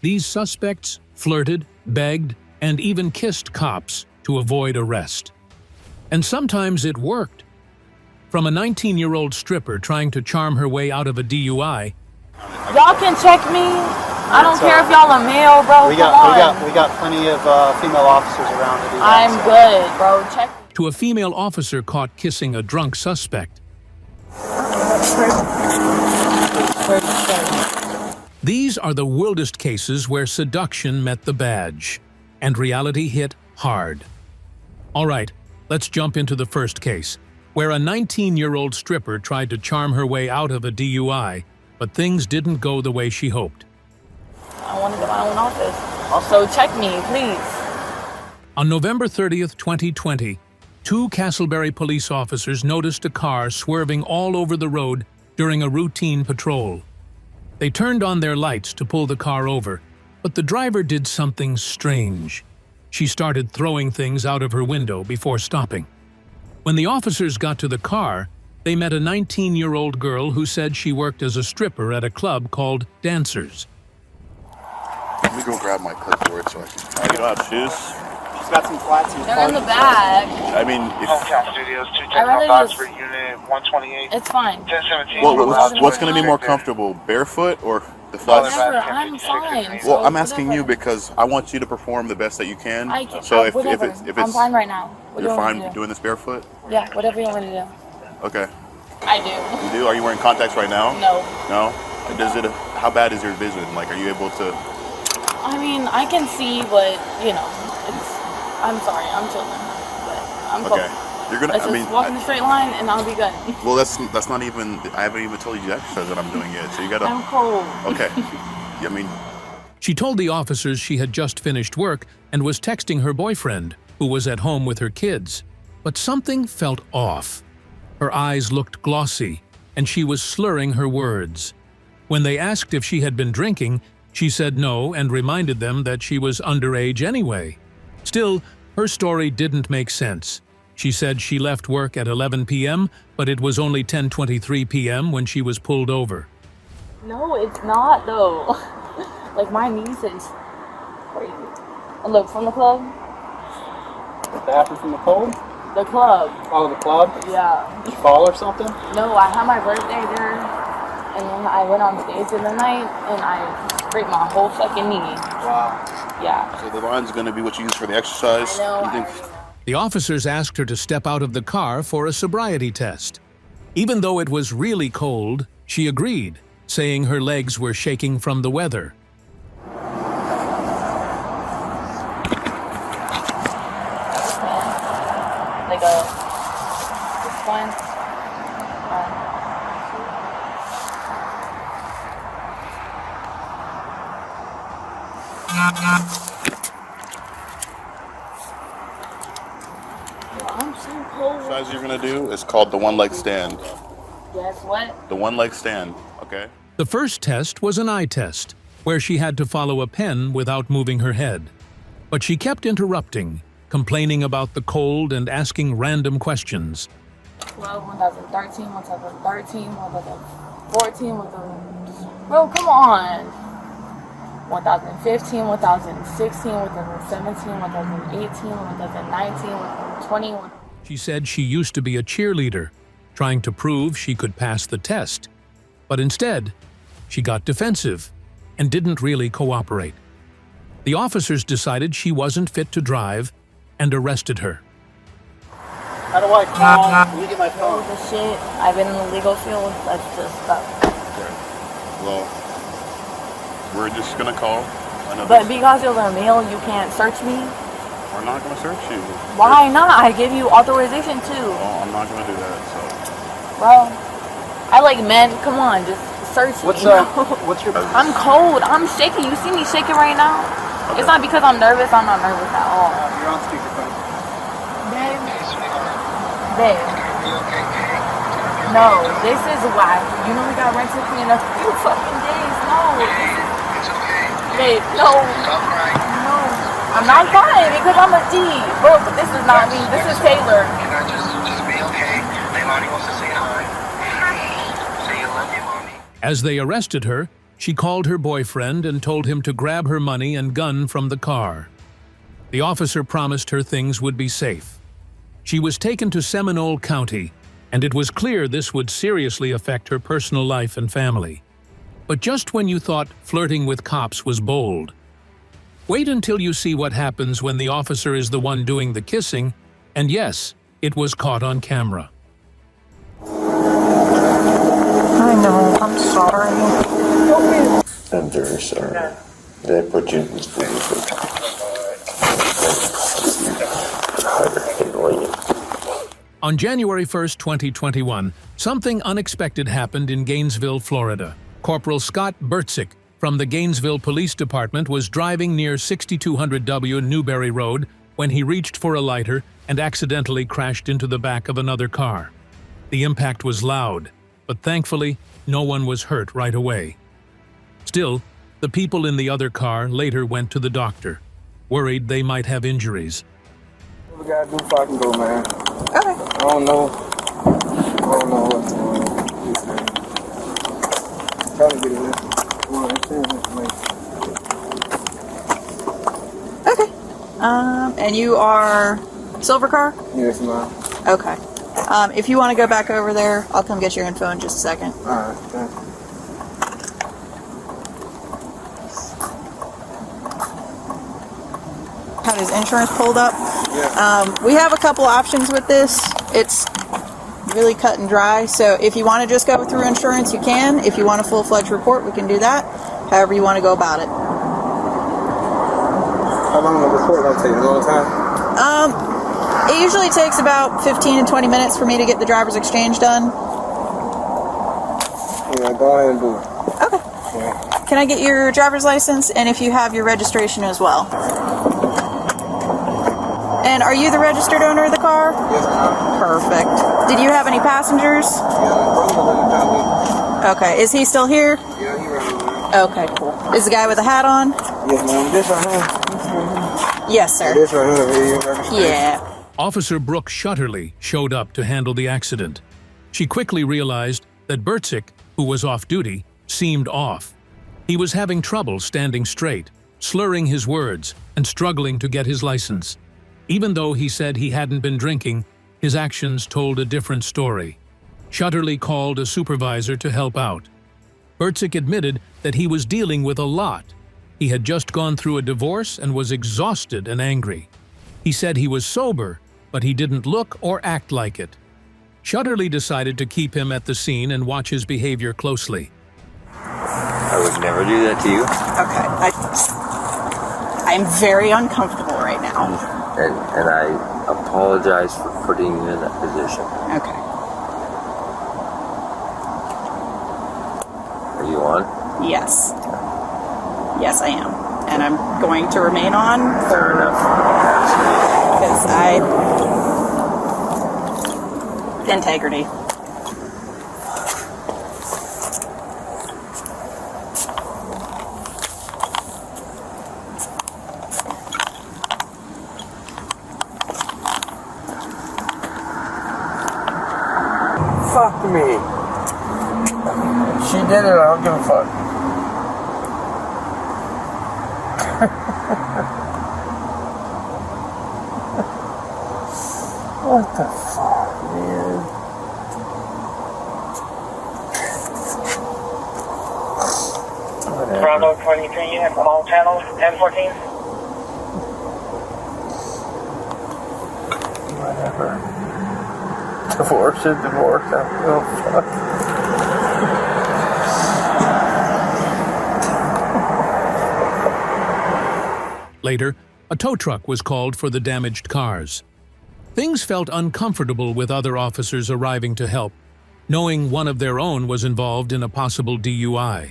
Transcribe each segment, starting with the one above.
These suspects flirted, begged, and even kissed cops to avoid arrest. And sometimes it worked. From a 19-year-old stripper trying to charm her way out of a DUI, y'all can check me. I don't care if y'all are male, bro. We got plenty of female officers around to do that. I'm good, bro. Check me. to a female officer caught kissing a drunk suspect. These are the wildest cases where seduction met the badge, and reality hit hard. All right, let's jump into the first case, where a 19-year-old stripper tried to charm her way out of a DUI, but things didn't go the way she hoped. I want to get my own office. Also, check me, please. On November 30th, 2020, two Castleberry police officers noticed a car swerving all over the road during a routine patrol. They turned on their lights to pull the car over, but the driver did something strange. She started throwing things out of her window before stopping. When the officers got to the car, they met a 19-year-old girl who said she worked as a stripper at a club called Dancers. Let me go grab my clipboard so I can... Oh, you don't have shoes? She's got some flats in the They're in the bag. I mean, if... Hometown Studios, I'd rather 210 just... for unit 128. It's fine. 1017. What's going to be more comfortable, barefoot or the flats? Whatever, I'm fine. So Well, I'm asking whatever. you because I want you to perform the best that you can. So if it's I'm fine right now. What do you're you want me fine to do? doing this barefoot? Yeah, whatever you want me to do. Okay. I do. You do? Are you wearing contacts right now? No. No? How bad is your vision? Like, are you able to... I mean, I can see, but, you know, I'm sorry, I'm chilling. But I'm cool. Okay. You're gonna... Let's just walk in a straight line and I'll be good. Well, that's not even... I haven't even told you the exercise that I'm doing yet, so you gotta... I'm cold. Okay. I mean... She told the officers she had just finished work and was texting her boyfriend, who was at home with her kids. But something felt off. Her eyes looked glossy, and she was slurring her words. When they asked if she had been drinking, she said no and reminded them that she was underage anyway. Still, her story didn't make sense. She said she left work at 11 p.m., but it was only 10:23 p.m. when she was pulled over. No, it's not, though. Like, my niece is crazy. Look, from the club? Bathroom from the cold? The club. Oh, the club? Yeah. Did you fall or something? No, I had my birthday there, and then I went on stage in the night, and I scraped my whole fucking knee. Wow. Yeah. So the line's gonna be what you use for the exercise? I know, You I think- already know. The officers asked her to step out of the car for a sobriety test. Even though it was really cold, she agreed, saying her legs were shaking from the weather. Like this one. I'm so cold. The exercise you're gonna do is called the one leg stand. Guess what? The one leg stand, okay? The first test was an eye test, where she had to follow a pen without moving her head. But she kept interrupting, complaining about the cold and asking random questions. 12, 1013, 1013, 1014, 1000. Bro, come on. 1015, 1016, 1017, 1018, 1019, 1020. She said she used to be a cheerleader, trying to prove she could pass the test. But instead, she got defensive and didn't really cooperate. The officers decided she wasn't fit to drive and arrested her. How do I call? Let me get my Oh, phone. the shit. I've been in the legal field. Let's just stop. Okay. Well, we're just gonna call another... But because you're a male, you can't search me. We're not gonna search you. Why not? I give you authorization too. Well, I'm not gonna do that, so... Bro, I like men. Come on, just search me. What's your business? I'm cold. I'm shaking. You see me shaking right now? Okay. It's not because I'm nervous. I'm not nervous at all. You're on speakerphone. Babe. Babe. No, this is why. You know we got rented for in a few fucking days. No, this is... Babe, no. No. I'm not crying because I'm a G. Bro, but this is not me. This is Taylor. Can I just be okay? Leilani wants to say hi. Say you love you, mommy. As they arrested her, She called her boyfriend and told him to grab her money and gun from the car. The officer promised her things would be safe. She was taken to Seminole County, and it was clear this would seriously affect her personal life and family. But just when you thought flirting with cops was bold, wait until you see what happens when the officer is the one doing the kissing, and yes, it was caught on camera. I know, I'm sorry. I'm very sorry. Did I put you in this position? On January 1st, 2021, something unexpected happened in Gainesville, Florida. Corporal Scott Bertzik from the Gainesville Police Department was driving near 6200 W Newberry Road when he reached for a lighter and accidentally crashed into the back of another car. The impact was loud, but thankfully, no one was hurt right away. Still, the people in the other car later went to the doctor, worried they might have injuries. What we gotta do before I can go, man? Okay. I don't know what's going on. Trying to get it in. Okay. And you are silver car? Yes, ma'am. Okay. If you want to go back over there, I'll come get your info in just a second. Alright, thank you. Had his insurance pulled up. Yeah. We have a couple options with this. It's really cut and dry, so if you want to just go through insurance, you can. If you want a full-fledged report, we can do that. However you want to go about it. How long will the report like take? A long time? It usually takes about 15 to 20 minutes for me to get the driver's exchange done. Yeah, go ahead and do it. Okay. Yeah. Can I get your driver's license and if you have your registration as well? And are you the registered owner of the car? Yes, ma'am. Perfect. Did you have any passengers? Yeah, my brother was in the car. Okay. Is he still here? Yeah, he right over Okay, cool. Is the guy with the hat on? there. Yes, ma'am. This right here. Yes, sir. This right here. Yeah. Officer Brooke Shutterly showed up to handle the accident. She quickly realized that Bertzik, who was off duty, seemed off. He was having trouble standing straight, slurring his words, and struggling to get his license. Even though he said he hadn't been drinking, his actions told a different story. Shutterly called a supervisor to help out. Bertzik admitted that he was dealing with a lot. He had just gone through a divorce and was exhausted and angry. He said he was sober, but he didn't look or act like it. Shutterly decided to keep him at the scene and watch his behavior closely. I would never do that to you. Okay. I'm very uncomfortable right now. And I apologize for putting you in that position. Okay. Are you on? Yes. Yes, I am. And I'm going to remain on Fair enough. because integrity. Fuck me. She did it, I don't give a fuck. What the fuck, man? Whatever. Bravo 23, on all channels, 1014. Whatever. Divorce is divorce. I don't give a fuck. Later, a tow truck was called for the damaged cars. Things felt uncomfortable with other officers arriving to help, knowing one of their own was involved in a possible DUI.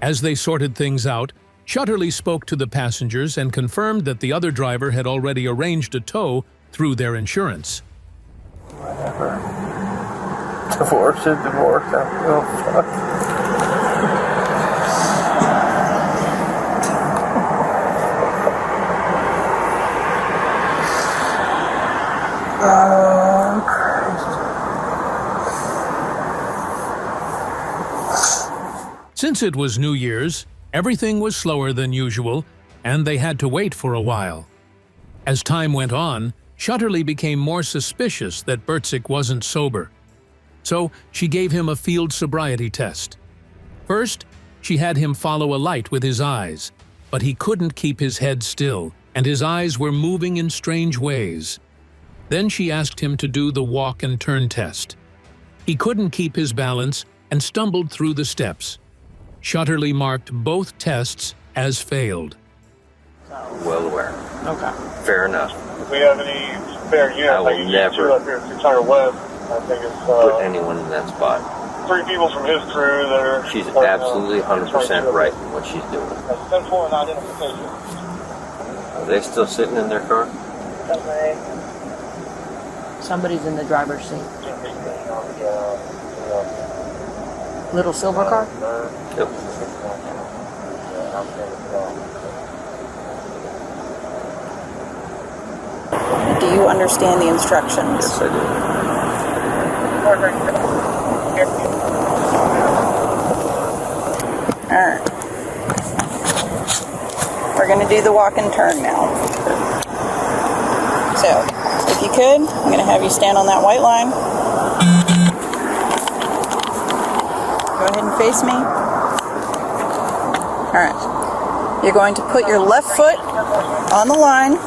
As they sorted things out, Shutterly spoke to the passengers and confirmed that the other driver had already arranged a tow through their insurance. Whatever. Divorce is divorce. I don't give a fuck. Since Since it was New Year's, everything was slower than usual, and they had to wait for a while. As time went on, Shutterly became more suspicious that Bertzik wasn't sober. So she gave him a field sobriety test. First, she had him follow a light with his eyes, but he couldn't keep his head still, and his eyes were moving in strange ways. Then she asked him to do the walk and turn test. He couldn't keep his balance and stumbled through the steps. Shutterly marked both tests as failed. Well aware. Okay. Fair enough. If we have any spare units, I will never up here at 600 West, I think it's put anyone in that spot. 3 people from his crew that are... She's absolutely 100% right in what she's doing. That's 10-4 identification. Are they still sitting in their car? Somebody's in the driver's seat. Little silver car? Yep. Do you understand the instructions? Yes, I do. Alright. We're going to do the walk and turn now. So, if you could, I'm going to have you stand on that white line. Go ahead and face me. Alright. You're going to put your left foot on the line.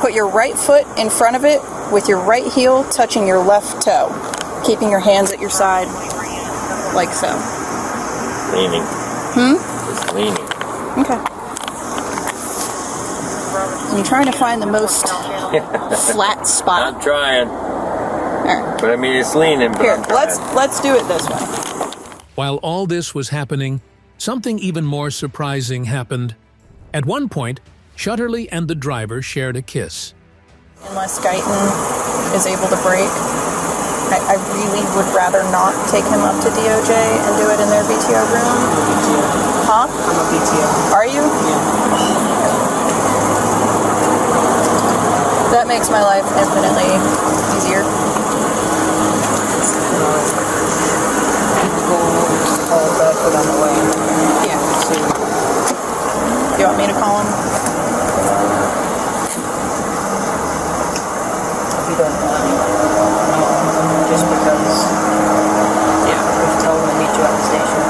Put your right foot in front of it with your right heel touching your left toe. Keeping your hands at your side, like so. Leaning. Just leaning. Okay. I'm trying to find the most flat spot. I'm trying. All right. But I mean, it's leaning, but Here, I'm trying. let's do it this way. While all this was happening, something even more surprising happened. At one point, Shutterly and the driver shared a kiss. Unless Guyton is able to break, I really would rather not take him up to DOJ and do it in their BTO room. Huh? I'm a BTO. Are you? That makes my life infinitely easier. Call Bedford on the way. Yeah. You want me to call him? If you don't mind. Just because. Yeah. We've told him to meet you at the station.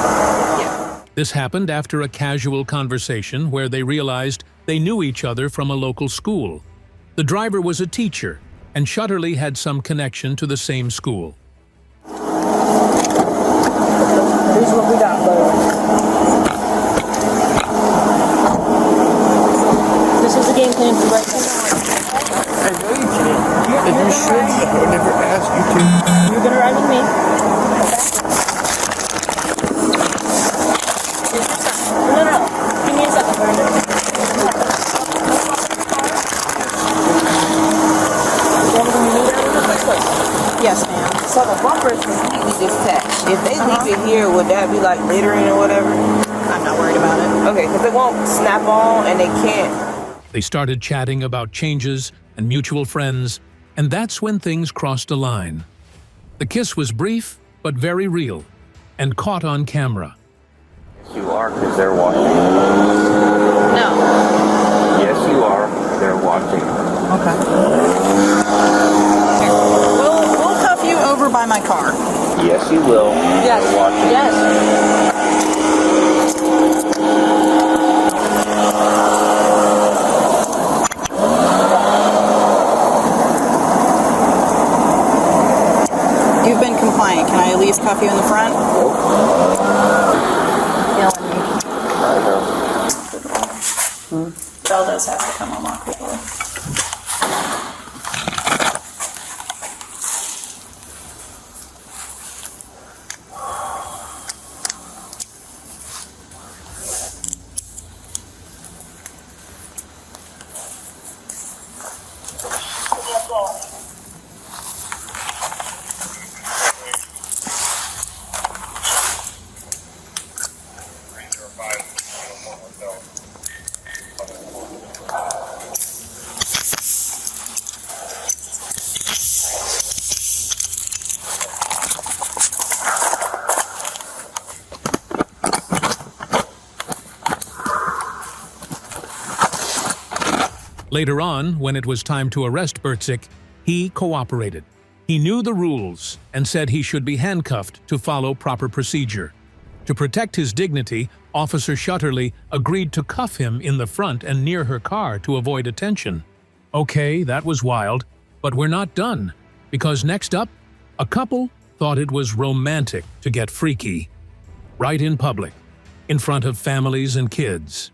Yeah. This happened after a casual conversation where they realized they knew each other from a local school. The driver was a teacher, and Shutterly had some connection to the same school. Here's what we got, bro. This is the game plan for right now. I know you can. And you should. I would never ask you to. You're gonna ride with me. No. Give me a second, Brandon. Yes, ma'am. So the bumper is completely detached. If they leave it here, would that be like littering or whatever? I'm not worried about it. Okay, because it won't snap on and they can't. They started chatting about changes and mutual friends, and that's when things crossed a line. The kiss was brief, but very real, and caught on camera. You are, because they're watching. No. Yes, you are. They're watching. Okay. Here. We'll cuff you over by my car. Yes, you will. Yes. They're watching. Yes. You've been compliant. Can I at least cuff you in the front? Yelling at me. Bell does have to come unlock the door. Later on, when it was time to arrest Bertzik, he cooperated. He knew the rules and said he should be handcuffed to follow proper procedure. To protect his dignity, Officer Shutterly agreed to cuff him in the front and near her car to avoid attention. Okay, that was wild, but we're not done, because next up, a couple thought it was romantic to get freaky. Right in public, in front of families and kids.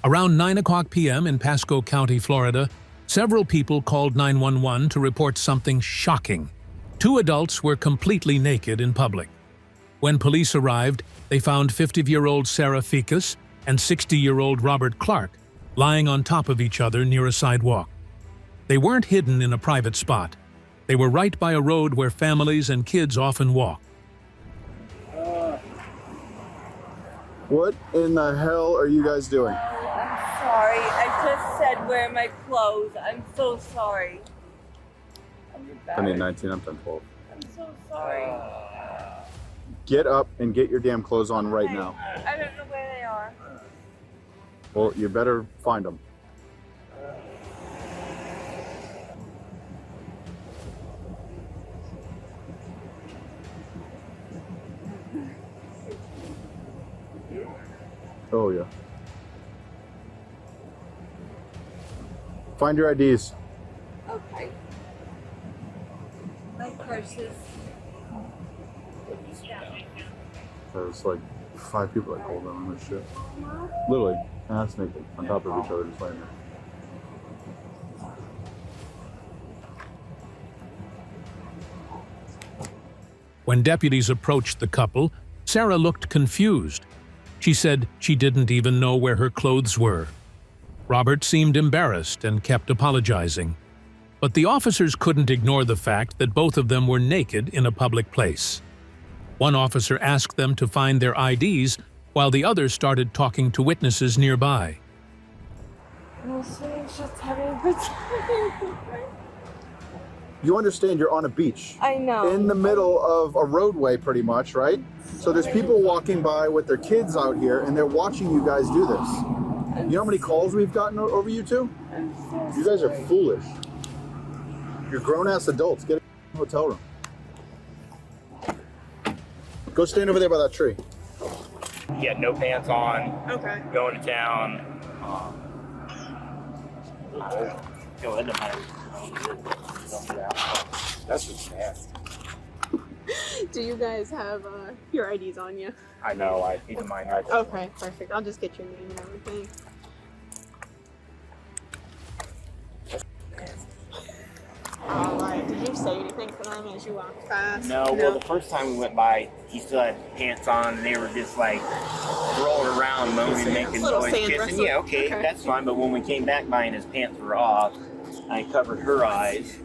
Around 9 p.m. in Pasco County, Florida, several people called 911 to report something shocking. 2 adults were completely naked in public. When police arrived, they found 50-year-old Sarah Ficus and 60-year-old Robert Clark lying on top of each other near a sidewalk. They weren't hidden in a private spot. They were right by a road where families and kids often walk. What in the hell are you guys doing? I'm sorry. I just said wear my clothes. I'm so sorry. I need 19, I'm 10-12. I'm so sorry. Get up and get your damn clothes on right now. I don't know where they are. Well, you better find them. Oh, yeah. Find your IDs. Okay. My purses. There's like 5 people that called them on this shit. Literally, ass naked, on top of each other, just laying there. When deputies approached the couple, Sarah looked confused. She said she didn't even know where her clothes were. Robert seemed embarrassed and kept apologizing. But the officers couldn't ignore the fact that both of them were naked in a public place. One officer asked them to find their IDs, while the other started talking to witnesses nearby. You understand you're on a beach. I know. In the middle of a roadway, pretty much, right? So there's people walking by with their kids out here, and they're watching you guys do this. You know how many calls we've gotten over you two? You guys are foolish. You're grown-ass adults. Get a hotel room. Go stand over there by that tree. He had no pants on. Okay. Going to town. That's just nasty. Do you guys have your IDs on you? I know. I need to mind. Okay, perfect. I'll just get your name and everything. Alright, did you say anything to them as you walked past? No, well, the first time we went by, he still had pants on, and they were just like rolling around, moaning, making noise, kissing. Yeah, okay, that's fine. But when we came back by and his pants were off, I covered her eyes,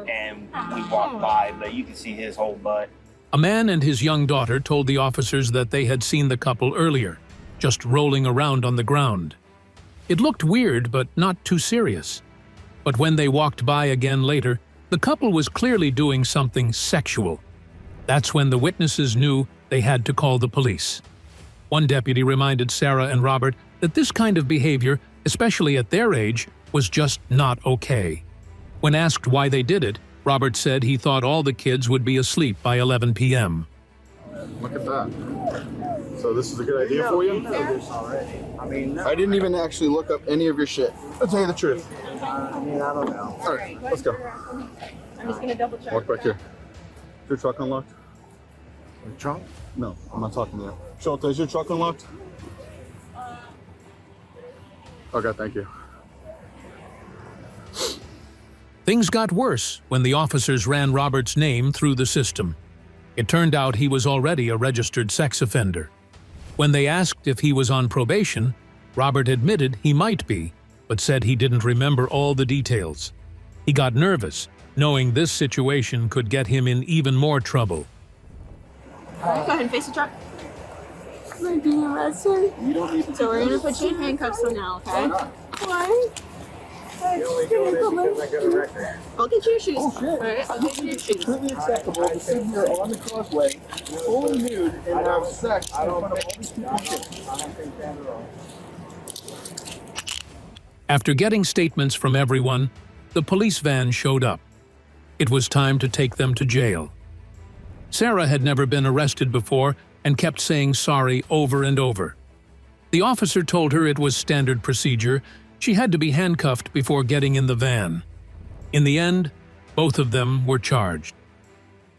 and we walked by, but you could see his whole butt. A man and his young daughter told the officers that they had seen the couple earlier, just rolling around on the ground. It looked weird, but not too serious. But when they walked by again later, the couple was clearly doing something sexual. That's when the witnesses knew they had to call the police. One deputy reminded Sarah and Robert that this kind of behavior, especially at their age, was just not okay. When asked why they did it, Robert said he thought all the kids would be asleep by 11 p.m. Look at that. So this is a good idea for you? You know this already. I mean, I didn't even actually look up any of your shit. I'll tell you the truth. I mean, I don't know. All right, let's go. I'm just gonna double check. Walk back here. Is your truck unlocked? Your trunk? No, I'm not talking to you. Schultz, is your truck unlocked? Okay, thank you. Things got worse when the officers ran Robert's name through the system. It turned out he was already a registered sex offender. When they asked if he was on probation, Robert admitted he might be, but said he didn't remember all the details. He got nervous, knowing this situation could get him in even more trouble. All right, go ahead and face the truck. Am I being arrested? You don't need to. So we're gonna put you in handcuffs for now, okay? Why? You only doing this because I got a record. I'll get you your shoes. Oh, shit. All right, I'll get you your shoes. It's completely acceptable to sit here on the causeway, fully nude, and have sex in front of all these people. I don't think that at all. After getting statements from everyone, the police van showed up. It was time to take them to jail. Sarah had never been arrested before and kept saying sorry over and over. The officer told her it was standard procedure. She had to be handcuffed before getting in the van. In the end, both of them were charged.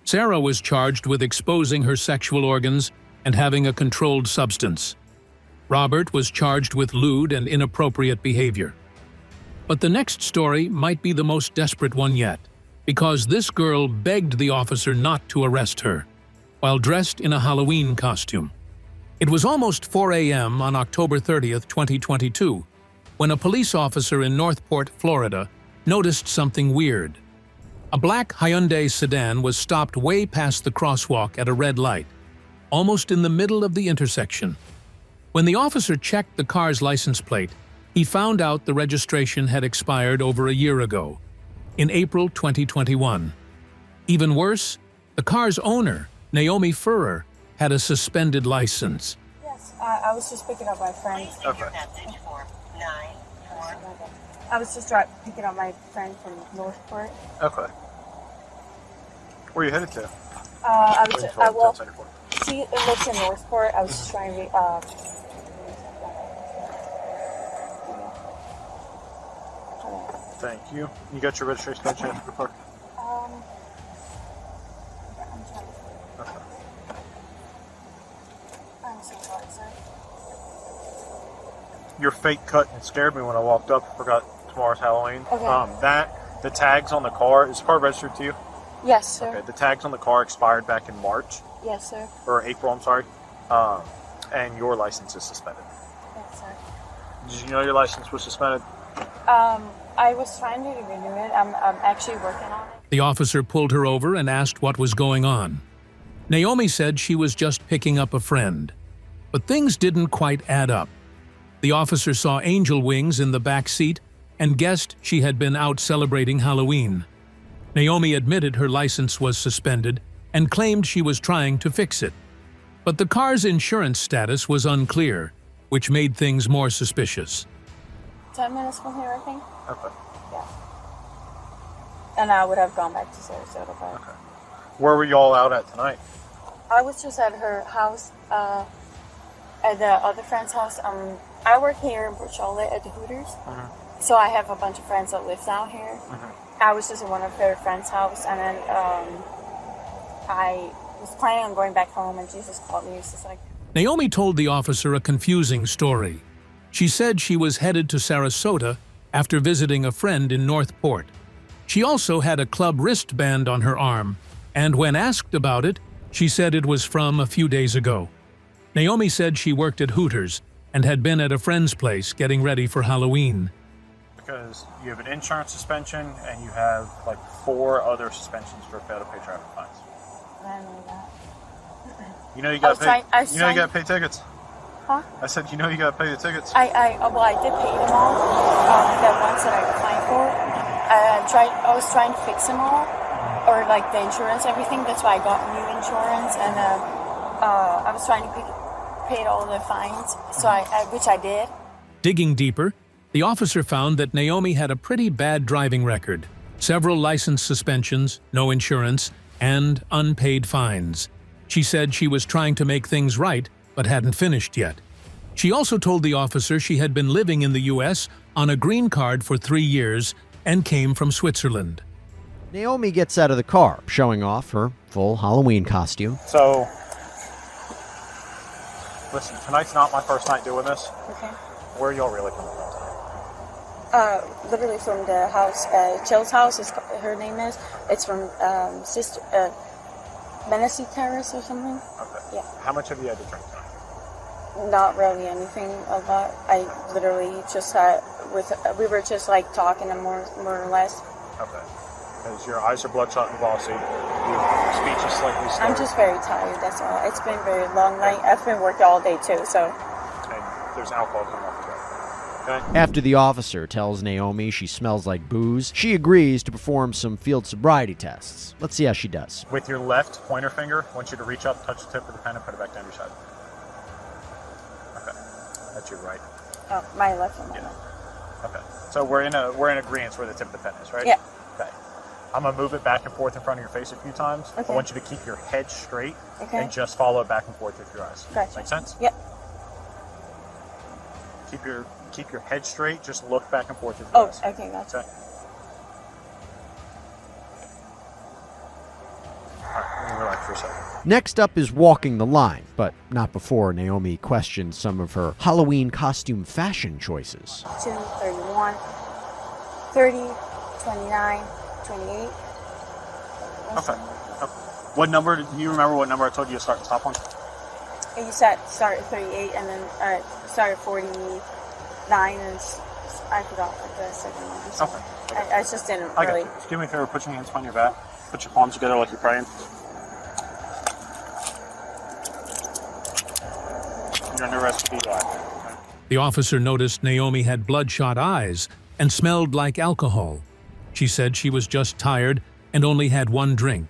Sarah was charged with exposing her sexual organs and having a controlled substance. Robert was charged with lewd and inappropriate behavior. But the next story might be the most desperate one yet, because this girl begged the officer not to arrest her, while dressed in a Halloween costume. It was almost 4 a.m. on October 30th, 2022, when a police officer in Northport, Florida, noticed something weird. A black Hyundai sedan was stopped way past the crosswalk at a red light, almost in the middle of the intersection. When the officer checked the car's license plate, he found out the registration had expired over a year ago, in April 2021. Even worse, the car's owner, Naomi Furrer, had a suspended license. Yes, I was just picking up my friend. Okay. I was just picking up my friend from Northport. Okay. Where are you headed to? She lives in Northport. I was just trying to Thank you. You got your registration badge for the park? I'm trying to. Okay. I'm so sorry, sir. Your fake cut and scared me when I walked up. I forgot tomorrow's Halloween. Okay. The tags on the car, is the car registered to you? Yes, sir. Okay, the tags on the car expired back in March. Yes, sir. Or April, I'm sorry. And your license is suspended. Yes, sir. Did you know your license was suspended? I was trying to renew it. I'm actually working on it. The officer pulled her over and asked what was going on. Naomi said she was just picking up a friend. But things didn't quite add up. The officer saw angel wings in the back seat and guessed she had been out celebrating Halloween. Naomi admitted her license was suspended and claimed she was trying to fix it. But the car's insurance status was unclear, which made things more suspicious. 10 minutes from here, I think. Okay. Yeah. And I would have gone back to Sarasota, but... Okay. Where were you all out at tonight? I was just at her house, at the other friend's house. I work here in Port Charlotte at the Hooters. Mm-hmm. So I have a bunch of friends that live down here. Mm-hmm. I was just in one of their friends' house, and then I was planning on going back home, and Jesus called me. He was just like... Naomi told the officer a confusing story. She said she was headed to Sarasota after visiting a friend in Northport. She also had a club wristband on her arm, and when asked about it, she said it was from a few days ago. Naomi said she worked at Hooters and had been at a friend's place getting ready for Halloween. Because you have an insurance suspension and you have like 4 other suspensions for fail to pay traffic fines. I don't know that. You know you got to pay. You know you got to pay tickets. Huh? I said you know you got to pay the tickets. I did pay them all. The ones that I applied for. I was trying to fix them all, or like the insurance, everything. That's why I got new insurance, and I was trying to pay all the fines. So which I did. Digging deeper, the officer found that Naomi had a pretty bad driving record, several license suspensions, no insurance, and unpaid fines. She said she was trying to make things right, but hadn't finished yet. She also told the officer she had been living in the U.S. on a green card for 3 years and came from Switzerland. Naomi gets out of the car, showing off her full Halloween costume. So, listen, tonight's not my first night doing this. Okay. Where are y'all really coming from tonight? Literally from the house, Chill's house, her name is. It's from Sister Menacee Terrace or something. Okay. Yeah. How much have you had to drink tonight? Not really anything a lot. I literally just we were just like talking and more or less. Okay. Because your eyes are bloodshot and glossy. Your speech is slightly slurred. I'm just very tired, that's all. It's been a very long night. I've been working all day too, so. And there's alcohol coming off the bed. Okay? After the officer tells Naomi she smells like booze, she agrees to perform some field sobriety tests. Let's see how she does. With your left pointer finger, I want you to reach up, touch the tip of the pen, and put it back down your side. Okay. That's your right. Oh, my left one. Yeah. Okay. So we're in agreement where the tip of the pen is, right? Yeah. Okay. I'm gonna move it back and forth in front of your face a few times. Okay. I want you to keep your head straight Okay. and just follow it back and forth with your eyes. Gotcha. Make sense? Yep. Keep your head straight. Just look back and forth with your eyes. Okay, gotcha. Okay. All right, let me relax for a second. Next up is walking the line, but not before Naomi questioned some of her Halloween costume fashion choices. 2, 31, 30, 29, 28. Okay. What number? Do you remember what number I told you to start and stop on? You said start at 38 and then start at 49 and I forgot what the second one. So Okay. I just didn't I got really. you. Just do me a favor. Put your hands behind your back. Put your palms together like you're praying. You're under arrest for DUI. The officer noticed Naomi had bloodshot eyes and smelled like alcohol. She said she was just tired and only had one drink.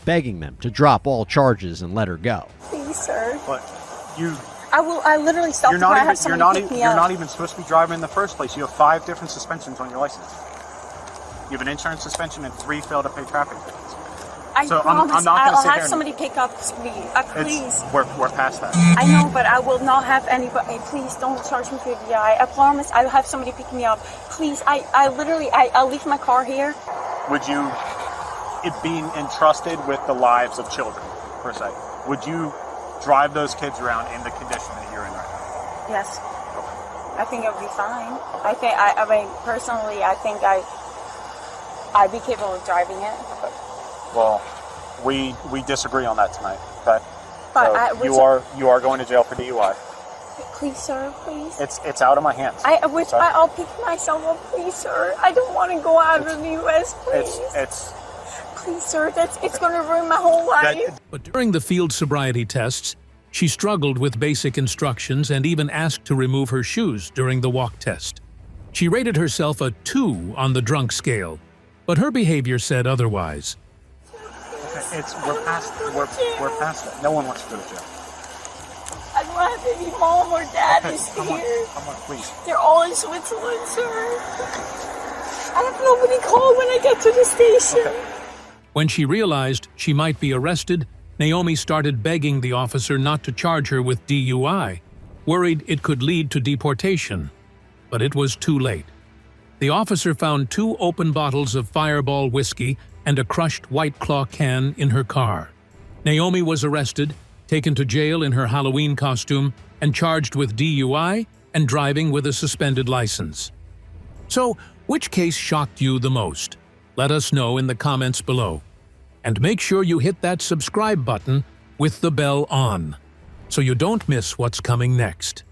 Begging them to drop all charges and let her go. Please, sir. But you. I literally stopped You're the car. not I have even. You're somebody not. pick me You're up. not even supposed to be driving in the first place. You have 5 different suspensions on your license. You have an insurance suspension and 3 failed to pay traffic tickets. I So promise I'm not gonna I'll sit have here and- somebody pick up me. Please. We're past that. I know, but I will not have anybody. Please don't charge me for DI. I promise I'll have somebody pick me up. Please, I'll leave my car here. Would you, it being entrusted with the lives of children, per se, would you drive those kids around in the condition that you're in right now? Yes. I think it'll be fine. I mean, personally, I think I'd be capable of driving it. Well, we disagree on that tonight, okay? But So you are going to jail for DUI. Please, sir, please. It's out of my hands. I'll pick myself up, please, sir. I don't want to go out of the U.S., please. Please, sir, it's going to ruin my whole life. But during the field sobriety tests, she struggled with basic instructions and even asked to remove her shoes during the walk test. She rated herself a 2 on the drunk scale, but her behavior said otherwise. We're past it. No one wants to go to jail. I don't have any mom or dad is Come here. on, please. They're all in Switzerland, sir. I have nobody call when I get to the station. When she realized she might be arrested, Naomi started begging the officer not to charge her with DUI, worried it could lead to deportation. But it was too late. The officer found 2 open bottles of Fireball whiskey and a crushed White Claw can in her car. Naomi was arrested, taken to jail in her Halloween costume, and charged with DUI and driving with a suspended license. So, which case shocked you the most? Let us know in the comments below. And make sure you hit that subscribe button with the bell on, so you don't miss what's coming next.